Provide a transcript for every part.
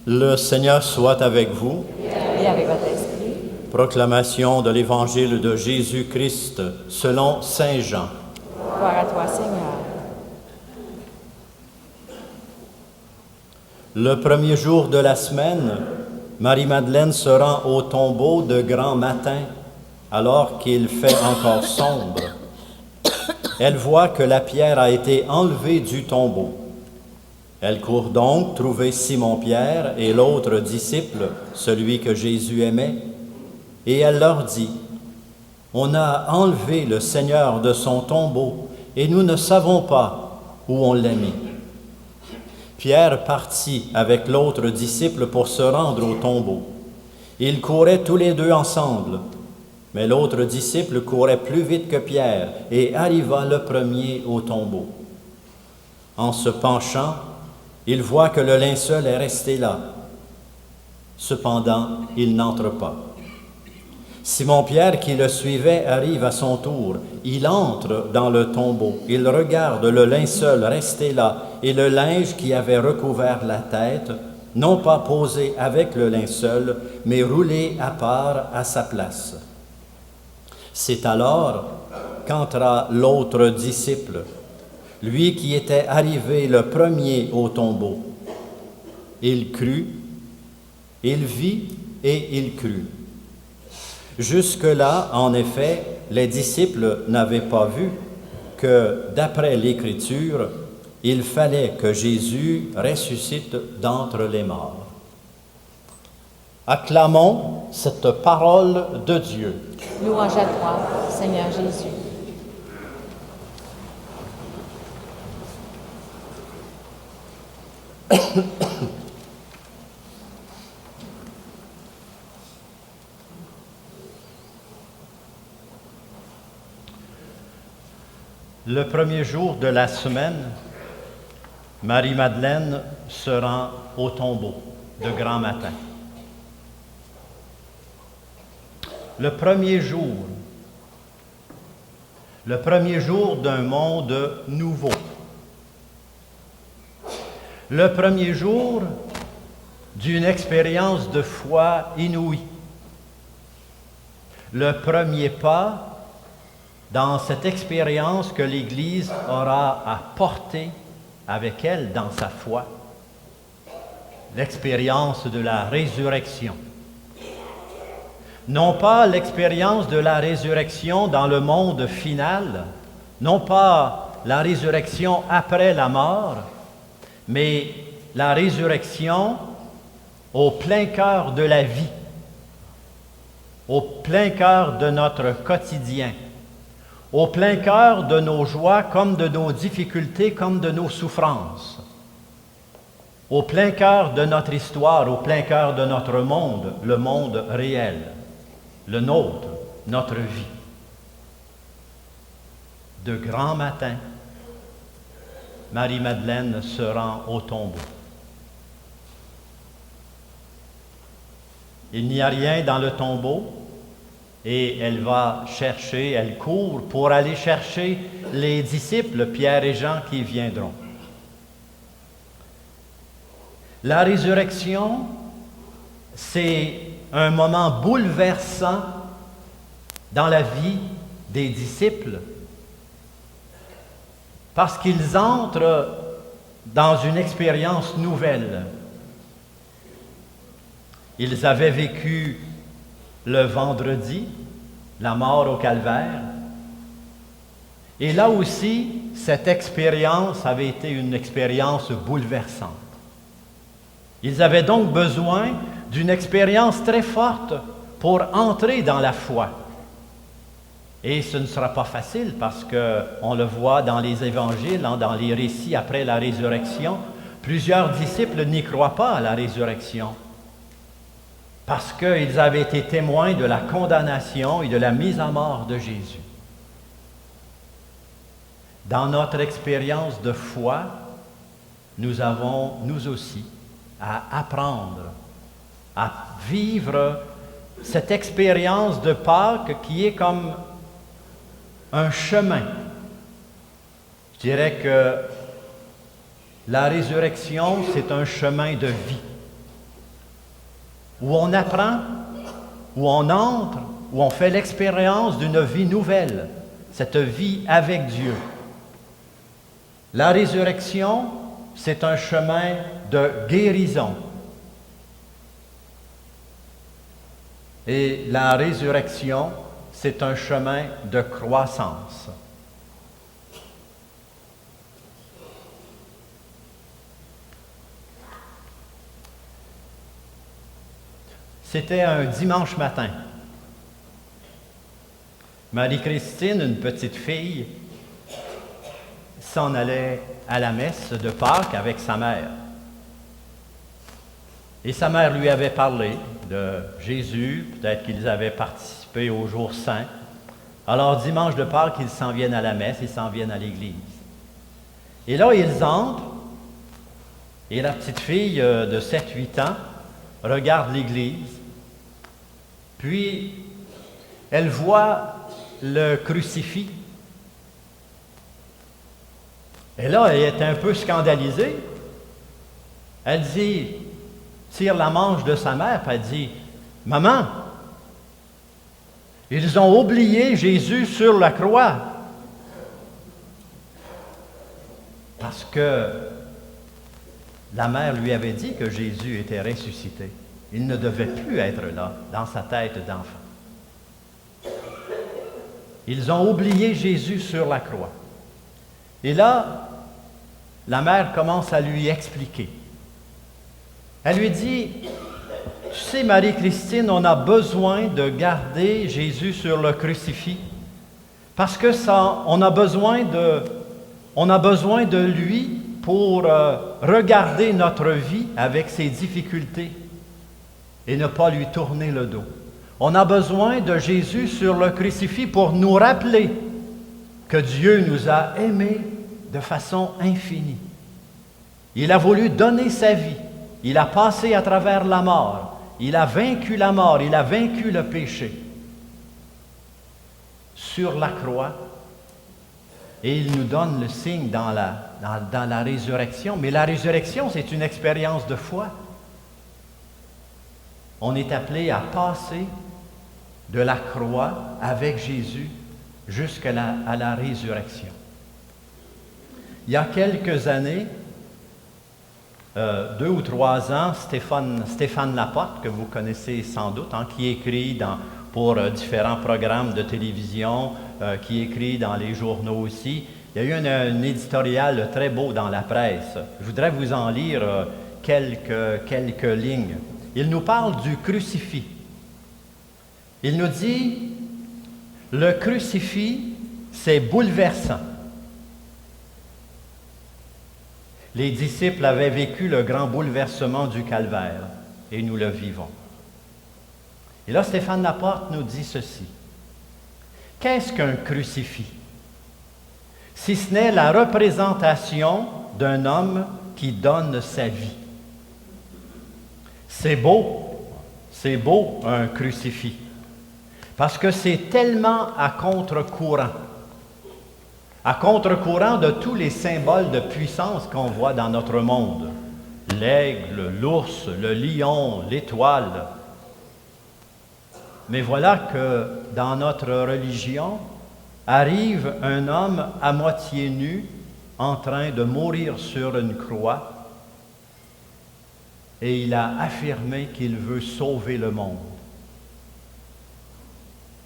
Le Seigneur soit avec vous. Et avec votre esprit. Proclamation de l'Évangile de Jésus-Christ selon Saint Jean. Gloire à toi, Seigneur. Le premier jour de la semaine, Marie-Madeleine se rend au tombeau de grand matin, alors qu'il fait encore sombre. Elle voit que la pierre a été enlevée du tombeau. Elle court donc trouver Simon-Pierre et l'autre disciple, celui que Jésus aimait, et elle leur dit, « On a enlevé le Seigneur de son tombeau, et nous ne savons pas où on l'a mis. » Pierre partit avec l'autre disciple pour se rendre au tombeau. Ils couraient tous les deux ensemble, mais l'autre disciple courait plus vite que Pierre et arriva le premier au tombeau. En se penchant, il voit que le linceul est resté là. Cependant, il n'entre pas. Simon-Pierre, qui le suivait, arrive à son tour. Il entre dans le tombeau. Il regarde le linceul resté là et le linge qui avait recouvert la tête, non pas posé avec le linceul, mais roulé à part à sa place. C'est alors qu'entra l'autre disciple, lui qui était arrivé le premier au tombeau. Il crut, il vit et il crut. Jusque-là, en effet, les disciples n'avaient pas vu que, d'après l'Écriture, il fallait que Jésus ressuscite d'entre les morts. Acclamons cette parole de Dieu. Louange à toi, Seigneur Jésus. Le premier jour de la semaine, Marie-Madeleine se rend au tombeau de grand matin. Le premier jour d'un monde nouveau. Le premier jour d'une expérience de foi inouïe. Le premier pas dans cette expérience que l'Église aura à porter avec elle dans sa foi, l'expérience de la résurrection. Non pas l'expérience de la résurrection dans le monde final, non pas la résurrection après la mort, mais la résurrection au plein cœur de la vie, au plein cœur de notre quotidien, au plein cœur de nos joies comme de nos difficultés, comme de nos souffrances, au plein cœur de notre histoire, au plein cœur de notre monde, le monde réel, le nôtre, notre vie. De grand matin, Marie-Madeleine se rend au tombeau. Il n'y a rien dans le tombeau, et elle court pour aller chercher les disciples, Pierre et Jean, qui viendront. La résurrection, c'est un moment bouleversant dans la vie des disciples, parce qu'ils entrent dans une expérience nouvelle. Ils avaient vécu le vendredi, la mort au calvaire. Et là aussi, cette expérience avait été une expérience bouleversante. Ils avaient donc besoin d'une expérience très forte pour entrer dans la foi. Et ce ne sera pas facile parce qu'on le voit dans les évangiles, dans les récits après la résurrection, plusieurs disciples n'y croient pas à la résurrection. Parce qu'ils avaient été témoins de la condamnation et de la mise à mort de Jésus. Dans notre expérience de foi, nous avons, nous aussi, à apprendre, à vivre cette expérience de Pâques qui est comme un chemin. Je dirais que la résurrection, c'est un chemin de vie. où on apprend, où on entre, où on fait l'expérience d'une vie nouvelle, cette vie avec Dieu. La résurrection, c'est un chemin de guérison. Et la résurrection, c'est un chemin de croissance. C'était un dimanche matin. Marie-Christine, une petite fille, s'en allait à la messe de Pâques avec sa mère. Et sa mère lui avait parlé de Jésus, peut-être qu'ils avaient participé au jour saint. Alors, dimanche de Pâques, ils s'en viennent à la messe, ils s'en viennent à l'église. Et là, ils entrent, et la petite fille de 7-8 ans regarde l'église, puis elle voit le crucifix. Et là, elle est un peu scandalisée. Elle dit, tire la manche de sa mère, puis elle dit, « Maman, ils ont oublié Jésus sur la croix. » Parce que la mère lui avait dit que Jésus était ressuscité. Il ne devait plus être là, dans sa tête d'enfant. Ils ont oublié Jésus sur la croix. Et là, la mère commence à lui expliquer. Elle lui dit, « Tu sais, Marie-Christine, on a besoin de garder Jésus sur le crucifix parce que on a besoin de lui pour regarder notre vie avec ses difficultés et ne pas lui tourner le dos. On a besoin de Jésus sur le crucifix pour nous rappeler que Dieu nous a aimés de façon infinie. Il a voulu donner sa vie. Il a passé à travers la mort. Il a vaincu la mort. Il a vaincu le péché. Sur la croix. Et il nous donne le signe dans la résurrection. Mais la résurrection, c'est une expérience de foi. On est appelé à passer de la croix avec Jésus jusqu'à la résurrection. Il y a quelques années, 2 ou 3 ans, Stéphane Laporte, que vous connaissez sans doute, qui écrit pour différents programmes de télévision, qui écrit dans les journaux aussi. Il y a eu un éditorial très beau dans la presse. Je voudrais vous en lire quelques lignes. Il nous parle du crucifix. Il nous dit, le crucifix, c'est bouleversant. Les disciples avaient vécu le grand bouleversement du calvaire et nous le vivons. Et là, Stéphane Laporte nous dit ceci. Qu'est-ce qu'un crucifix? Si ce n'est la représentation d'un homme qui donne sa vie. C'est beau un crucifix, parce que c'est tellement à contre-courant de tous les symboles de puissance qu'on voit dans notre monde. L'aigle, l'ours, le lion, l'étoile. Mais voilà que dans notre religion, arrive un homme à moitié nu, en train de mourir sur une croix, et il a affirmé qu'il veut sauver le monde.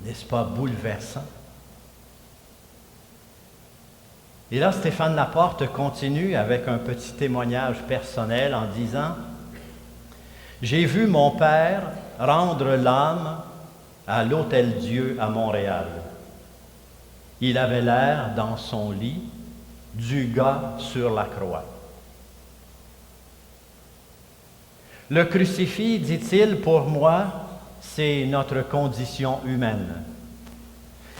N'est-ce pas bouleversant? Et là, Stéphane Laporte continue avec un petit témoignage personnel en disant « J'ai vu mon père rendre l'âme à l'Hôtel-Dieu à Montréal. Il avait l'air dans son lit du gars sur la croix. Le crucifix, dit-il, pour moi, c'est notre condition humaine.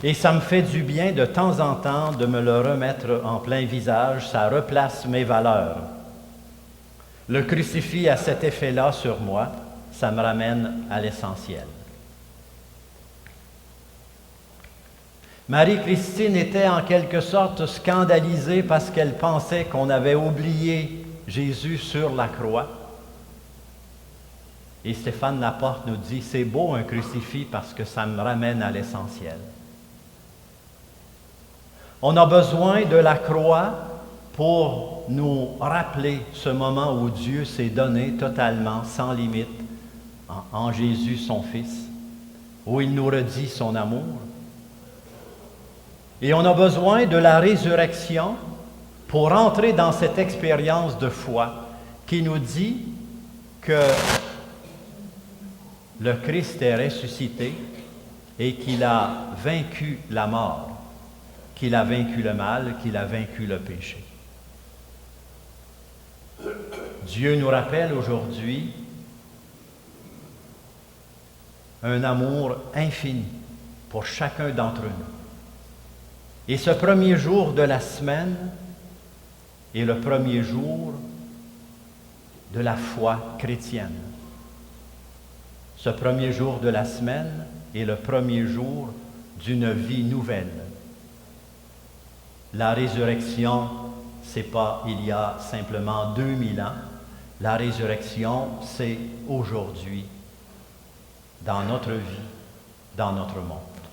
Et ça me fait du bien de temps en temps de me le remettre en plein visage, ça replace mes valeurs. Le crucifix a cet effet-là sur moi, ça me ramène à l'essentiel. » Marie-Christine était en quelque sorte scandalisée parce qu'elle pensait qu'on avait oublié Jésus sur la croix. Et Stéphane Laporte nous dit, c'est beau un crucifix parce que ça me ramène à l'essentiel. On a besoin de la croix pour nous rappeler ce moment où Dieu s'est donné totalement, sans limite, en Jésus son Fils, où il nous redit son amour. Et on a besoin de la résurrection pour entrer dans cette expérience de foi qui nous dit que le Christ est ressuscité et qu'il a vaincu la mort, qu'il a vaincu le mal, qu'il a vaincu le péché. Dieu nous rappelle aujourd'hui un amour infini pour chacun d'entre nous. Et ce premier jour de la semaine est le premier jour de la foi chrétienne. Ce premier jour de la semaine est le premier jour d'une vie nouvelle. La résurrection, ce n'est pas il y a simplement 2000 ans. La résurrection, c'est aujourd'hui, dans notre vie, dans notre monde.